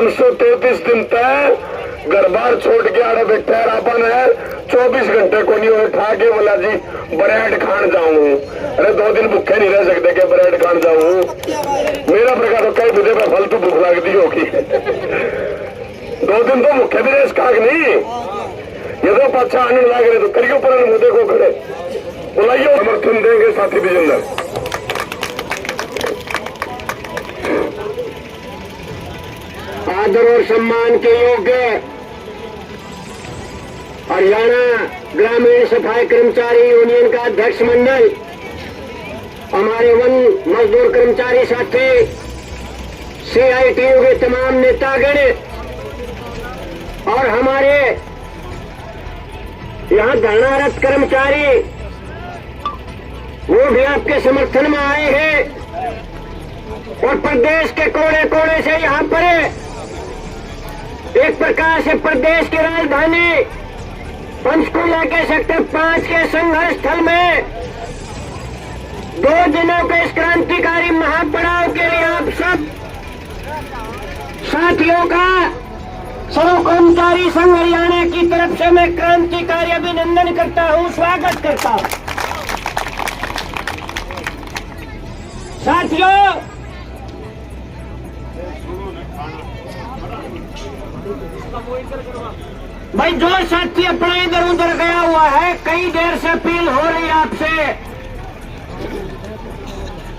533 दिन तक घर बार छोड़ के आड़े बैठे अपन है। 24 घंटे को नहीं हो ठा के बोला जी ब्रेड खान जाऊं। अरे 2 दिन भूखे नहीं रह सकते कि ब्रेड खान जाऊं। मेरा प्रकार तो कई विधि पे फालतू भूख लगती होगी। 2 दिन तो भूखे भी रेस खाक नहीं। ये तो पाछा आने लग रहे तो करियो पर मुद्दे को खड़े बुलाइए समर्थन देंगे साथी विजेंद्र। आदर और सम्मान के योग्य हरियाणा ग्रामीण सफाई कर्मचारी यूनियन का अध्यक्ष मंडल, हमारे वन मजदूर कर्मचारी साथी, CITU के तमाम नेतागण और हमारे यहाँ धरनारत कर्मचारी वो भी आपके समर्थन में आए हैं। और प्रदेश के कोने कोने से यहाँ पर एक प्रकार से प्रदेश की राजधानी पंचकुला के सेक्टर 5 के संघर्ष स्थल में 2 दिनों के इस क्रांतिकारी महापड़ाव के लिए आप सब साथियों का सर्व कर्मचारी संघ हरियाणा की तरफ से मैं क्रांतिकारी अभिनंदन करता हूं, स्वागत करता हूं। साथियों, भाई जो साथी अपना इधर उधर गया हुआ है, कई देर से अपील हो रही है आपसे,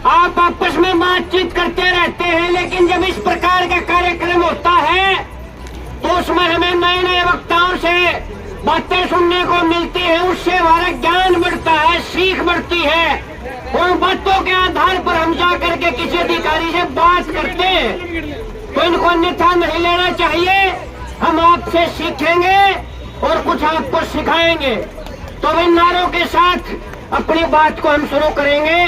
आप आपस में बातचीत करते रहते हैं, लेकिन जब इस प्रकार का कार्यक्रम होता है तो उसमें हमें नए नए वक्ताओं से बातें सुनने को मिलती है, उससे हमारा ज्ञान बढ़ता है, सीख बढ़ती है। उन बातों के आधार पर हम जा करके किसी अधिकारी से बात करते हैं, तो इनको अन्यथा नहीं लेना चाहिए। हम आपसे सीखेंगे और कुछ आपको सिखाएंगे। तो इन नारों के साथ अपनी बात को हम शुरू करेंगे।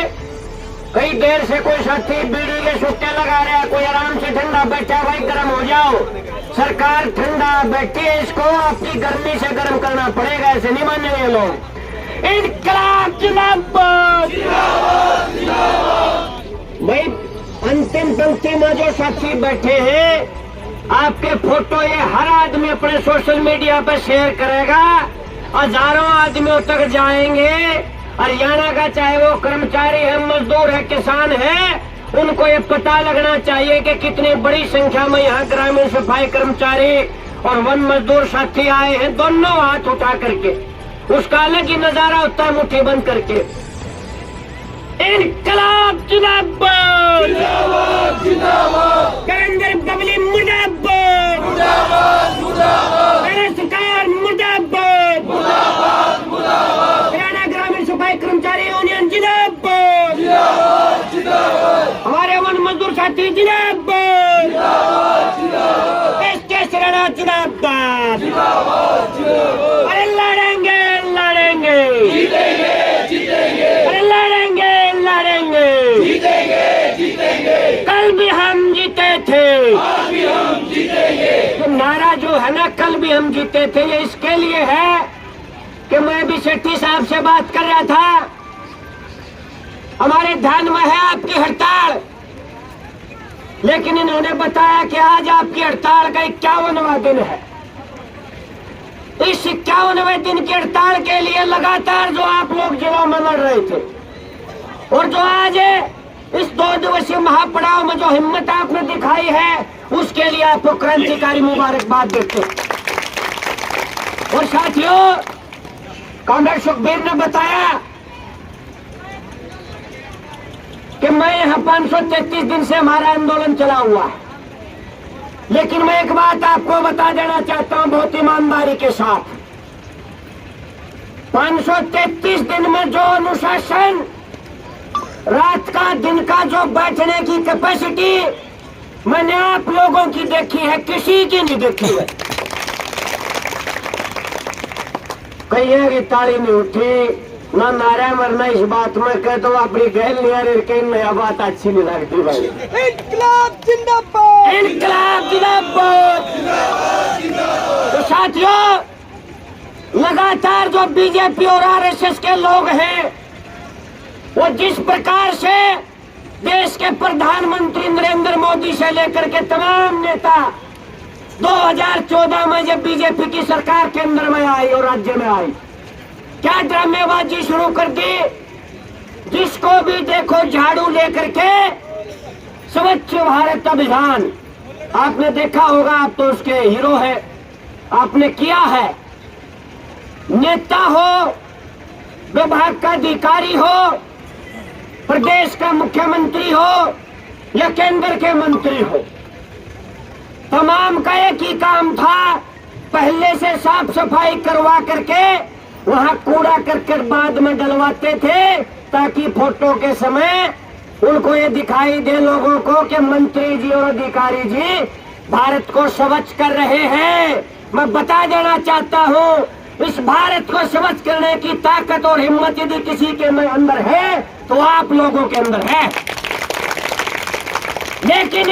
कई देर से कोई साथी बीड़ी के सुट्टे लगा रहा है, कोई आराम से ठंडा बैठा, भाई गर्म हो जाओ। सरकार ठंडा बैठी है, इसको आपकी गर्मी से गर्म करना पड़ेगा, ऐसे नहीं मानेंगे लोग। इनकलाब जिंदाबाद। भाई अंतिम पंक्ति में जो साथी बैठे हैं, आपके फोटो ये हर आदमी अपने सोशल मीडिया पर शेयर करेगा, हजारों आदमियों तक जाएंगे। हरियाणा का चाहे वो कर्मचारी है, मजदूर है, किसान है, उनको ये पता लगना चाहिए कि कितनी बड़ी संख्या में यहाँ ग्रामीण सफाई कर्मचारी और वन मजदूर साथी आए हैं, दोनों हाथ उठा करके। उसका अलग ही नजारा होता है मुट्ठी बंद करके। इनकलाब जिंदाबाद, जिंदाबाद, जिंदाबाद। करेंगे बबली मुर्दाबाद, मुर्दाबाद, मुर्दाबाद। सरकार मुर्दाबाद, मुर्दाबाद, मुर्दाबाद। हरियाणा ग्रामीण सफाई कर्मचारी यूनियन जिंदाबाद, जिंदाबाद, जिंदाबाद। हमारे वन मजदूर साथी जिंदाबाद, जिंदाबाद, जिंदाबाद। एसके शरणा जिंदाबाद, जिंदाबाद, जिंदाबाद। अरे लड़ेंगे, लड़ेंगे, जीतेंगे, जीतेंगे। अरे लड़ेंगे, लड़ेंगे, जीतेंगे, जीतेंगे। कल भी हम जीते थे, आज भी हम जीतेंगे। तो नारा जो है ना, कल भी हम जीते थे, ये इसके लिए है कि मैं भी शेट्टी साहब से बात कर रहा था। हमारे ध्यान में है आपकी हड़ताल, लेकिन इन्होंने बताया कि आज आपकी हड़ताल का 51वां दिन है। इस 51वें दिन की हड़ताल के लिए लगातार जो आप लोग जिलों में लड़ रहे थे, और जो आज इस 2 दिवसीय महापड़ाव में जो हिम्मत आपने दिखाई है, उसके लिए आपको क्रांतिकारी मुबारकबाद देते हैं। और साथियों, कॉमरेड सुखबीर ने बताया कि मैं यहाँ 533 दिन से हमारा आंदोलन चला हुआ है, लेकिन मैं एक बात आपको बता देना चाहता हूं बहुत ईमानदारी के साथ। 533 दिन में जो अनुशासन, रात का दिन का जो बैठने की कैपेसिटी मैंने आप लोगों की देखी है, किसी की नहीं देखी है। कहीं की ताली नहीं उठी, ना नारा मरना इस बात में कह दो अपनी गैल नहीं, नया बात अच्छी नहीं लगती भाई। इनकलाब जिंदाबाद, इनकलाब जिंदाबाद। तो साथियों, लगातार जो बीजेपी और आरएसएस के लोग हैं, वो जिस प्रकार से देश के प्रधानमंत्री नरेंद्र मोदी से लेकर के तमाम नेता 2014 में जब बीजेपी की सरकार केंद्र में आई और राज्य में आई, क्या ड्रामेबाजी शुरू कर दी। जिसको भी देखो झाड़ू लेकर के स्वच्छ भारत अभियान, आपने देखा होगा, आप तो उसके हीरो है, आपने किया है। नेता हो, विभाग का अधिकारी हो, प्रदेश का मुख्यमंत्री हो या केंद्र के मंत्री हो, तमाम का एक ही काम था, पहले से साफ सफाई करवा करके वहां कूड़ा करकट बाद में डलवाते थे, ताकि फोटो के समय उनको ये दिखाई दे लोगों को कि मंत्री जी और अधिकारी जी भारत को स्वच्छ कर रहे हैं। मैं बता देना चाहता हूँ, इस भारत को स्वच्छ करने की ताकत और हिम्मत यदि किसी के अंदर है तो आप लोगों के अंदर है। लेकिन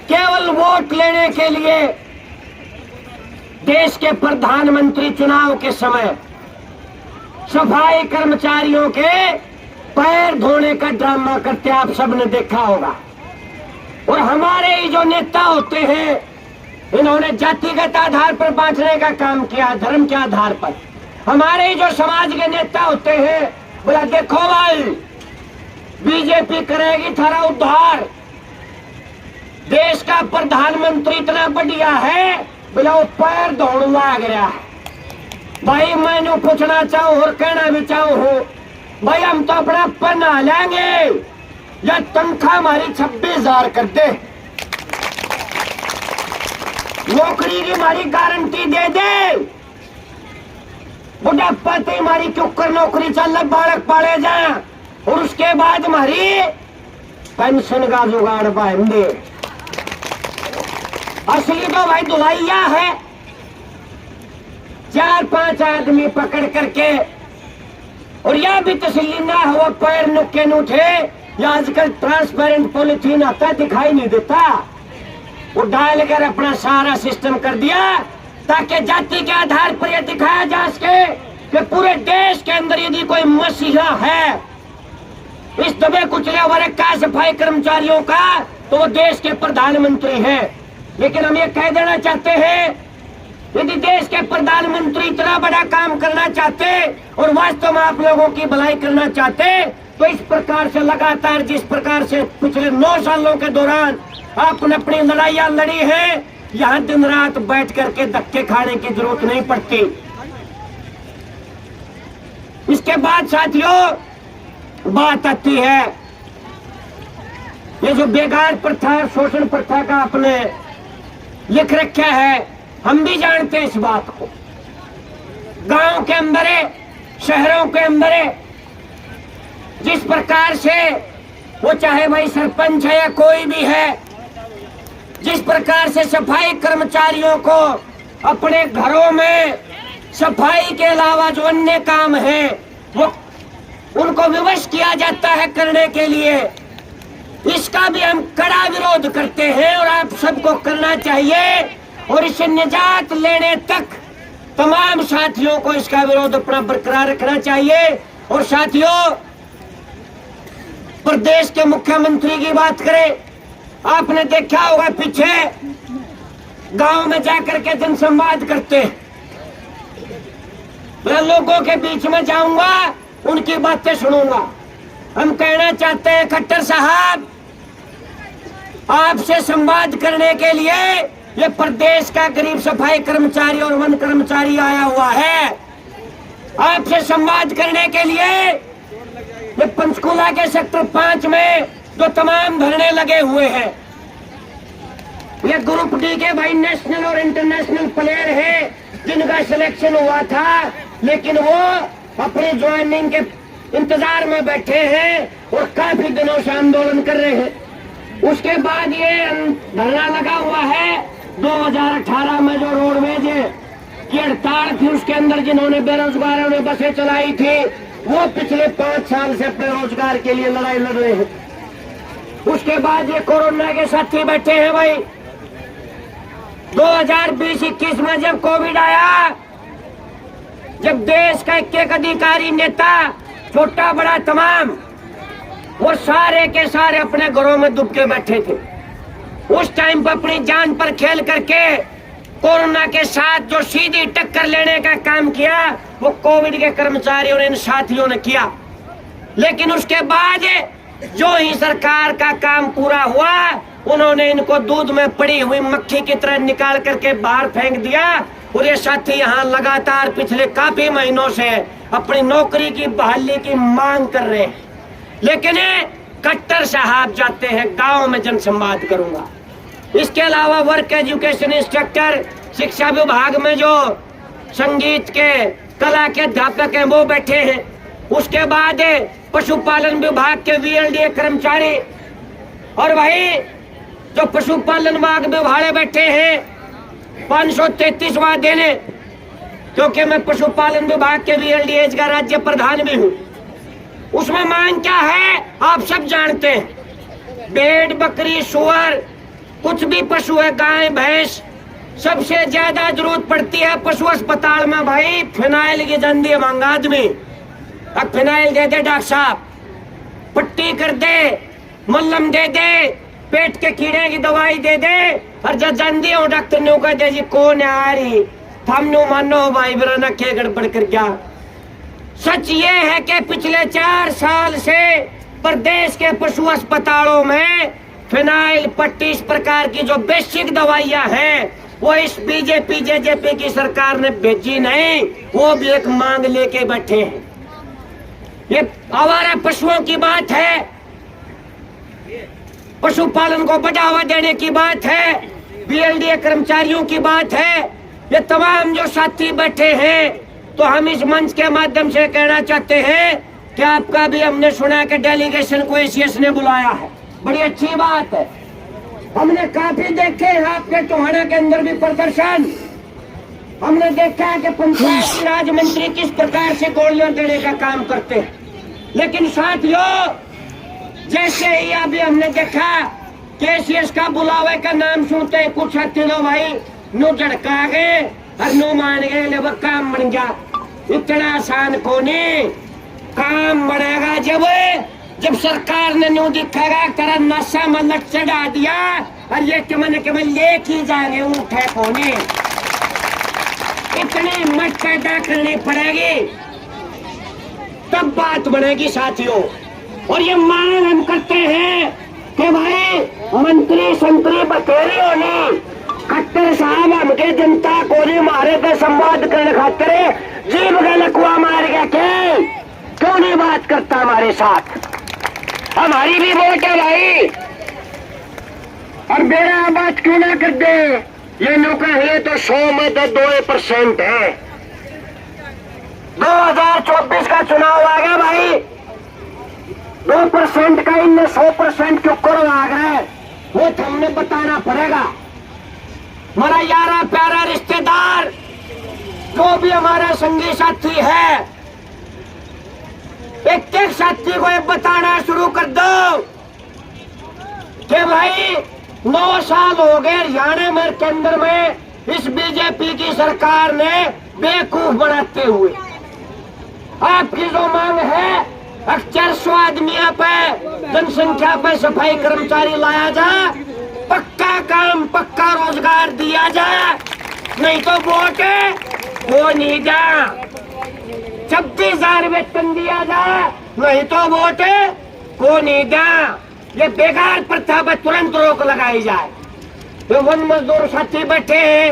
केवल वोट लेने के लिए देश के प्रधानमंत्री चुनाव के समय सफाई कर्मचारियों के पैर धोने का ड्रामा करते आप सबने देखा होगा। और हमारे ही जो नेता होते हैं, इन्होंने जातिगत आधार पर बांटने का काम किया, धर्म के आधार पर। हमारे ही जो समाज के नेता होते हैं, बोला देखो भाई बीजेपी करेगी थारा उद्धार, देश का प्रधानमंत्री इतना बढ़िया है, बोला वो पैर धोने लग गया है। भाई मैंने पूछना चाहूँ और कहना भी चाहूँ, भाई हम तो अपना पन्ना लेंगे या तनख्वाह हमारी 26,000 कर दे, नौकरी की हमारी गारंटी दे दे, बुढ़ापा तो हमारी क्यों कर नौकरी चल बालक पाले जाए और उसके बाद हमारी पेंशन का जुगाड़ बांधे। असली तो भाई दुलाइया है, 4-5 आदमी पकड़ करके, और यह भी तसल्ली ना हुआ पैर नुक्के नुठे, या आजकल ट्रांसपेरेंट पॉलिथीन आता दिखाई नहीं देता, वो डाल कर अपना सारा सिस्टम कर दिया, ताकि जाति के आधार पर यह दिखाया जा सके कि पूरे देश के अंदर यदि कोई मसीहा है इस दबे कुचले वर्ग का, सफाई कर्मचारियों का, तो वो देश के प्रधानमंत्री हैं। लेकिन हम ये कह देना चाहते हैं, यदि देश के प्रधानमंत्री इतना बड़ा काम करना चाहते और वास्तव में आप लोगों की भलाई करना चाहते, तो इस प्रकार से लगातार जिस प्रकार से पिछले 9 सालों के दौरान आपने अपनी लड़ाइयां लड़ी है, यहाँ दिन रात बैठ करके धक्के खाने की जरूरत नहीं पड़ती। इसके बाद साथियों बात आती है ये जो बेगार प्रथा, शोषण प्रथा का आपने लिख रखा है, हम भी जानते हैं इस बात को। गांव के अंदर है, शहरों के अंदर है, जिस प्रकार से वो चाहे भाई सरपंच है या कोई भी है, जिस प्रकार से सफाई कर्मचारियों को अपने घरों में सफाई के अलावा जो अन्य काम है वो उनको विवश किया जाता है करने के लिए, इसका भी हम कड़ा विरोध करते हैं और आप सबको करना चाहिए। और इससे निजात लेने तक तमाम साथियों को इसका विरोध अपना बरकरार रखना चाहिए। और साथियों, प्रदेश के मुख्यमंत्री की बात करें, आपने देखा होगा पीछे गांव में जाकर के जनसंवाद करते हैं। मैं लोगों के बीच में जाऊंगा, उनकी बातें सुनूंगा। हम कहना चाहते हैं खट्टर साहब, आपसे संवाद करने के लिए ये प्रदेश का गरीब सफाई कर्मचारी और वन कर्मचारी आया हुआ है। आपसे संवाद करने के लिए ये पंचकुला के सेक्टर 5 में जो तमाम धरने लगे हुए हैं, ये ग्रुप डी के भाई नेशनल और इंटरनेशनल प्लेयर हैं जिनका सिलेक्शन हुआ था, लेकिन वो अपनी ज्वाइनिंग के इंतजार में बैठे हैं और काफी दिनों से आंदोलन कर रहे हैं। उसके बाद ये धरना लगा हुआ है 2018 में जो रोडवेज की हड़ताल थी, उसके अंदर जिन्होंने बेरोजगारों ने बसें चलाई थी, वो पिछले 5 साल से अपने रोजगार के लिए लड़ाई लड़ रहे हैं। उसके बाद ये कोरोना के साथी बैठे हैं भाई। 2020-21 में जब कोविड आया, जब देश का एक अधिकारी, नेता, छोटा बड़ा तमाम, वो सारे के सारे अपने घरों में दुबके बैठे थे। उस टाइम पर अपनी जान पर खेल करके कोरोना के साथ जो सीधी टक्कर लेने का काम किया वो कोविड के कर्मचारियों ने, इन साथियों ने किया। लेकिन उसके बाद जो ही सरकार का काम पूरा हुआ, उन्होंने इनको दूध में पड़ी हुई मक्खी की तरह निकाल करके बाहर फेंक दिया। और ये साथी यहाँ लगातार पिछले काफी महीनों से अपनी नौकरी की बहाली की मांग कर रहे हैं। लेकिन कट्टर साहब जाते हैं गांव में, जनसंवाद करूंगा। इसके अलावा वर्क एजुकेशन इंस्ट्रक्टर, शिक्षा विभाग में जो संगीत के, कला के अध्यापक हैं वो बैठे हैं। उसके बाद पशुपालन विभाग के VLDA कर्मचारी, और वही जो पशुपालन विभाग में भाड़े बैठे हैं 533वां देने, क्योंकि मैं पशुपालन विभाग के VLDA का राज्य प्रधान भी हूँ। उसमें मांग क्या है आप सब जानते हैं। भेड़, बकरी, सुअर, कुछ भी पशु है, गाय, भैंस, सबसे ज्यादा जरूरत पड़ती है पशु अस्पताल में भाई फिनाइल की जंदी है मांग आदमी। अब फिनाइल दे दे डॉक्टर साहब, पट्टी कर दे, मल्लम दे दे, पेट के कीड़े की दवाई दे दे। और जब जंदी हो डॉक्टर ने कह दे जी कौन है आ रही, थम नो मानो भाई बराना के गड़बड़ कर गया। सच ये है कि पिछले 4 साल से प्रदेश के पशु अस्पतालों में फिनाइल, पट्टी, इस प्रकार की जो बेसिक दवाइयां हैं वो इस बीजेपी जेजेपी की सरकार ने भेजी नहीं, वो भी एक मांग लेके बैठे हैं। ये आवारा पशुओं की बात है, पशुपालन को बढ़ावा देने की बात है, VLDA कर्मचारियों की बात है। ये तमाम जो साथी बैठे हैं, तो हम इस मंच के माध्यम से कहना चाहते हैं कि आपका भी हमने सुना कि डेलीगेशन को ACS ने बुलाया है, बड़ी अच्छी बात है। हमने काफी देखे हैं आपके टोहाना के अंदर भी प्रदर्शन। हमने देखा है कि पंचायत राज मंत्री किस प्रकार से गोलियां देने का काम करते हैं। लेकिन साथियों, जैसे ही अभी हमने देखा कि ACS का बुलावे का नाम सुनते ही कुछ साथी लोग भाई नो झड़का गए और नो मान गए, ले वो काम बन गया। इतना आसान कोने काम बढ़ेगा जब सरकार ने न्यू दिखेगा तेरा नशा मलट चढ़ा दिया और ये केवल लेके ही जाएंगे उठे कोने। इतनी हिम्मत पैदा करनी पड़ेगी तब बात बनेगी साथियों। और ये मांग हम करते हैं कि भाई मंत्री संतरी बतेरी होनी, खट्टर साहब हमके जनता को नहीं मारे पे संवाद करने खातिर जीव का लकुआ मार गया क्यों नहीं बात करता हमारे साथ। हमारी भी वोट है भाई, और मेरा आवाज क्यों ना कर दे। ये नौका है तो 100 में 2% है। 2024 का चुनाव आ गया भाई, 2% का इनने 100% क्यों करो आ गए, वो तो हमने बताना पड़ेगा। हमारा यारा प्यारा रिश्तेदार जो भी हमारा संगी साथी है, एक एक साथी को ये बताना शुरू कर दो कि भाई 9 साल हो गए हरियाणा में के अंदर में इस बीजेपी की सरकार ने बेवकूफ बनाते हुए। आपकी जो मांग है अक्सर 100 आदमियों पे, जनसंख्या पे सफाई कर्मचारी लाया जाए, पक्का काम, पक्का रोजगार दिया जाए, नहीं तो वोट वो नहीं जा। 26,000 वेतन दिया जाए, नहीं तो वोट को नहीं जा। ये बेकार प्रथा पर तुरंत रोक लगाई जाए। तो वन मजदूर साथी बैठे हैं,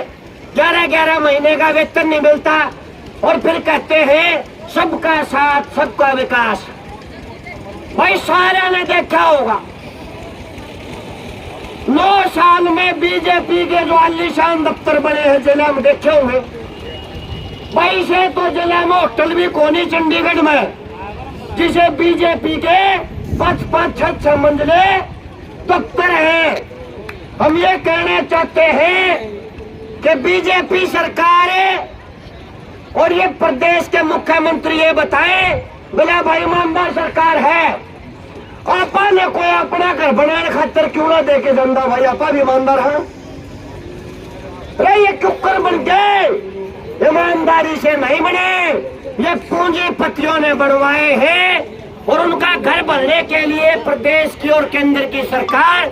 11-11 महीने का वेतन नहीं मिलता और फिर कहते हैं सबका साथ सबका विकास। भाई सारे ने देखा होगा 9 साल में बीजेपी के जो आलीशान दफ्तर बने हैं जिला में देखे होंगे। भाई से तो जिला में होटल भी कोनी चंडीगढ़ में, जिसे बीजेपी के 5-6 मंजिले दफ्तर है। हम ये कहना चाहते हैं कि बीजेपी सरकार और ये प्रदेश के मुख्यमंत्री ये बताएं, बोला भाई ईमानदार सरकार है, आपा ने कोई अपना घर बनाने खातिर क्यों ना देके जनता भाई आपा भी ईमानदार है। ये कुकर बन गए, ईमानदारी से नहीं बने, ये पूंजीपतियों ने बढ़वाए हैं और उनका घर बनने के लिए प्रदेश की और केंद्र की सरकार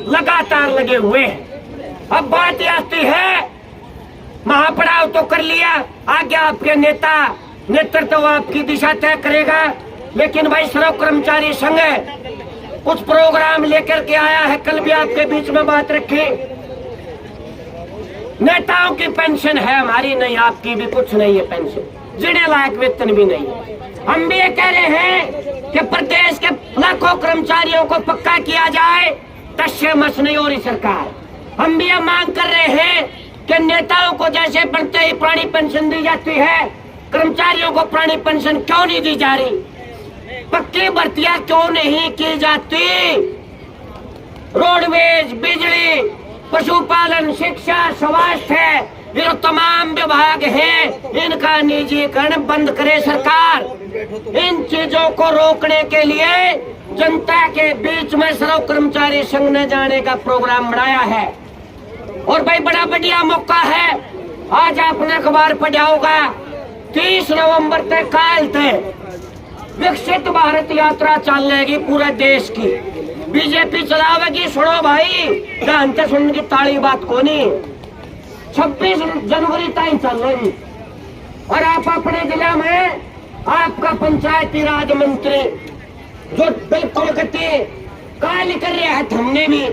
लगातार लगे हुए हैं। अब बात आती है महापड़ाव तो कर लिया, आगे आपके नेता नेतृत्व आपकी दिशा तय करेगा। लेकिन भाई श्रम कर्मचारी संघ कुछ प्रोग्राम लेकर के आया है, कल भी आपके बीच में बात रखी। नेताओं की पेंशन है, हमारी नहीं, आपकी भी कुछ नहीं है पेंशन, जीने लायक वेतन भी नहीं है। हम भी ये कह रहे हैं कि प्रदेश के लाखों कर्मचारियों को पक्का किया जाए, तस्से मस नहीं हो रही सरकार। हम भी ये मांग कर रहे हैं कि नेताओं को जैसे बनते ही पुरानी पेंशन दी जाती है, कर्मचारियों को पुरानी पेंशन क्यों नहीं दी जा रही, पक्की भर्तियां क्यों नहीं की जाती। रोडवेज, बिजली, पशुपालन, शिक्षा, स्वास्थ्य, ये तमाम विभाग हैं, इनका निजीकरण बंद करे सरकार। इन चीजों को रोकने के लिए जनता के बीच में श्रम कर्मचारी संघ ने जाने का प्रोग्राम बनाया है। और भाई बड़ा बढ़िया मौका है, आज आपने अखबार पढ़ा होगा, 30 नवंबर तक काल तक विकसित भारत यात्रा चलेगी पूरे देश की, बीजेपी चलावेगी। सुनो भाई, ध्यान से सुन की ताली बात को नहीं, 26 जनवरी तक चलेगी। और आप अपने जिला में आपका पंचायती राज मंत्री जो बिल्कुल गति काल कर रहा है, हमने भी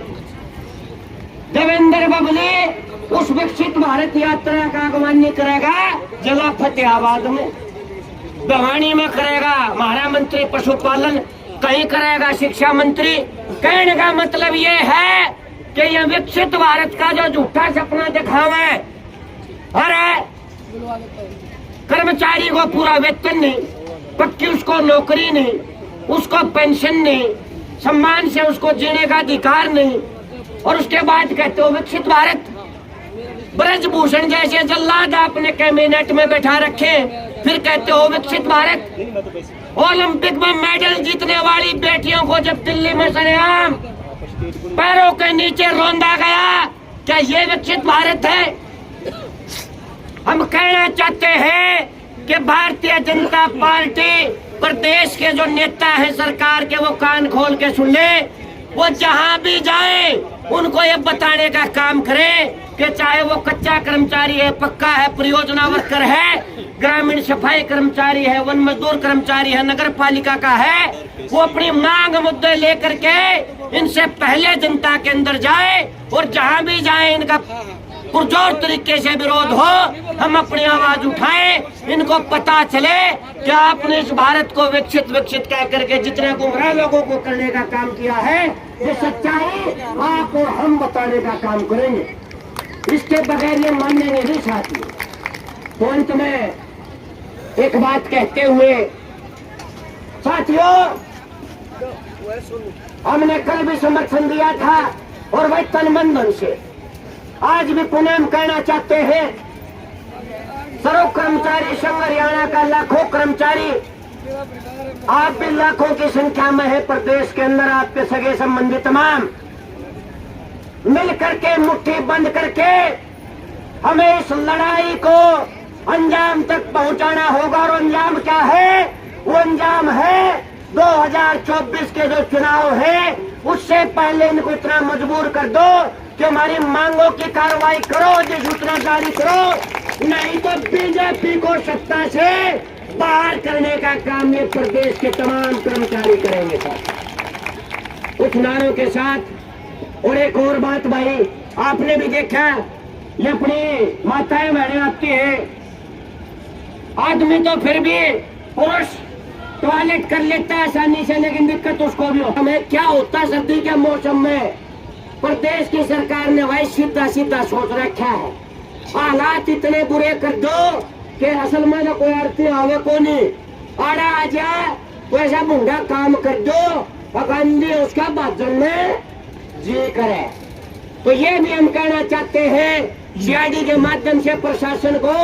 देवेंद्र बबली उस विकसित भारत यात्रा का अगवानी करेगा, जिला फतेहाबाद में, भिवानी में करेगा हमारा मंत्री पशुपालन, कहीं करेगा शिक्षा मंत्री। कहने का मतलब ये है कि यह विकसित भारत का जो झूठा सपना दिखावा है, अरे कर्मचारी को पूरा वेतन नहीं, पक्की उसको नौकरी नहीं, उसको पेंशन नहीं, सम्मान से उसको जीने का अधिकार नहीं, और उसके बाद कहते हो विकसित भारत। ब्रजभूषण जैसे जल्लाद आपने कैबिनेट में बैठा रखे, फिर कहते हो विकसित भारत। ओलंपिक में मेडल जीतने वाली बेटियों को जब दिल्ली में सरेआम पैरों के नीचे रौंदा गया, क्या ये विकसित भारत है? हम कहना चाहते हैं कि भारतीय जनता पार्टी प्रदेश के जो नेता है सरकार के, वो कान खोल के सुन ले, वो जहां भी जाए उनको ये बताने का काम करे कि चाहे वो कच्चा कर्मचारी है, पक्का है, परियोजना वर्कर है, ग्रामीण सफाई कर्मचारी है, वन मजदूर कर्मचारी है, नगर पालिका का है, वो अपनी मांग मुद्दे लेकर के इनसे पहले जनता के अंदर जाए, और जहां भी जाए इनका पुरजोर तरीके से विरोध हो, हम अपनी आवाज उठाएं, इनको पता चले कि आपने इस भारत को विकसित विकसित कह करके जितने गुमराह लोगों को करने का काम किया है, ये सच्चाई आप और हम बताने का काम करेंगे। इसके बगैर ये मानेंगे नहीं साथी। तो अंत में एक बात कहते हुए साथियों, हमने कल भी समर्थन दिया था और वही तन मन धन से आज भी पुनः हम कहना चाहते हैं, सर्व कर्मचारी संघ हरियाणा का लाखों कर्मचारी, आप भी लाखों की संख्या में है प्रदेश के अंदर, आपके सगे संबंधी तमाम मिल करके मुट्ठी बंद करके हमें इस लड़ाई को अंजाम तक पहुंचाना होगा। और अंजाम क्या है? वो अंजाम है 2024 के जो चुनाव है, उससे पहले इनको इतना मजबूर कर दो कि हमारी मांगों की कार्रवाई करो, अधिसूचना जारी करो, नहीं तो बीजेपी को सत्ता से बाहर करने का काम ये प्रदेश के तमाम कर्मचारी करेंगे साथ, कुछ नारों के साथ। और एक और बात भाई, आपने भी देखा, ये अपनी माताएं बहनें आपकी है, आदमी तो फिर भी पुरुष टॉयलेट कर लेता है आसानी से, लेकिन दिक्कत उसको भी होता है। क्या होता है सर्दी के मौसम में? प्रदेश की सरकार ने भाई सीधा सीधा सोच रखा है, हालात इतने बुरे कर दो कि असल में तो कोई आरती आवे को नहीं, आड़ा आ जाए तो ऐसा भूंगा काम कर दो, गांधी उसका बाजन में जी करे। तो ये भी हम कहना चाहते हैं सीआईडी के माध्यम से प्रशासन को,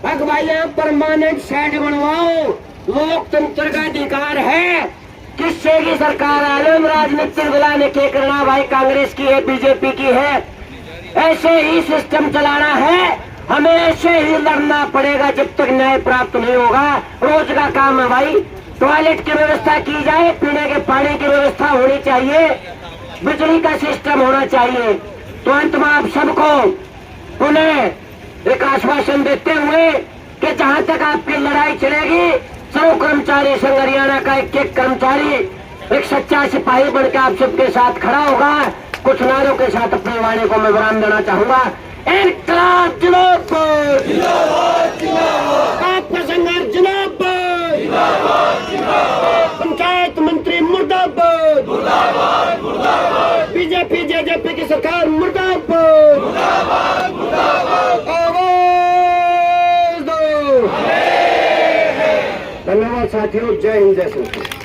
भाई यहाँ परमानेंट शेड बनवाओ, लोकतंत्र का अधिकार है, किससे की सरकार आलम राजनीतिक बुलाने के करना भाई कांग्रेस की है, बीजेपी की है, ऐसे ही सिस्टम चलाना है, हमें ऐसे ही लड़ना पड़ेगा जब तक न्याय प्राप्त नहीं होगा। रोज का काम है भाई, टॉयलेट की व्यवस्था की जाए, पीने के पानी की व्यवस्था होनी चाहिए, बिजली का सिस्टम होना चाहिए। तो अंत में आप सबको पुनः एक आश्वासन देते हुए कि जहां तक आपकी लड़ाई चलेगी, 100 कर्मचारी संघ हरियाणा का एक कर्मचारी एक सच्चा सिपाही बनकर आप सबके साथ खड़ा होगा। कुछ नारों के साथ अपने वाणी को मैं विराम देना चाहूंगा। इनकलाब जिंदाबाद, आपका संघर्ष जिंदाबाद, पंचायत मंत्री मुर्दाबाद, बीजेपी जेजेपी की सरकार मुर्दाबाद, आवाज दो। धन्यवाद साथियों, जय हिंद, जय श्री कृष्ण।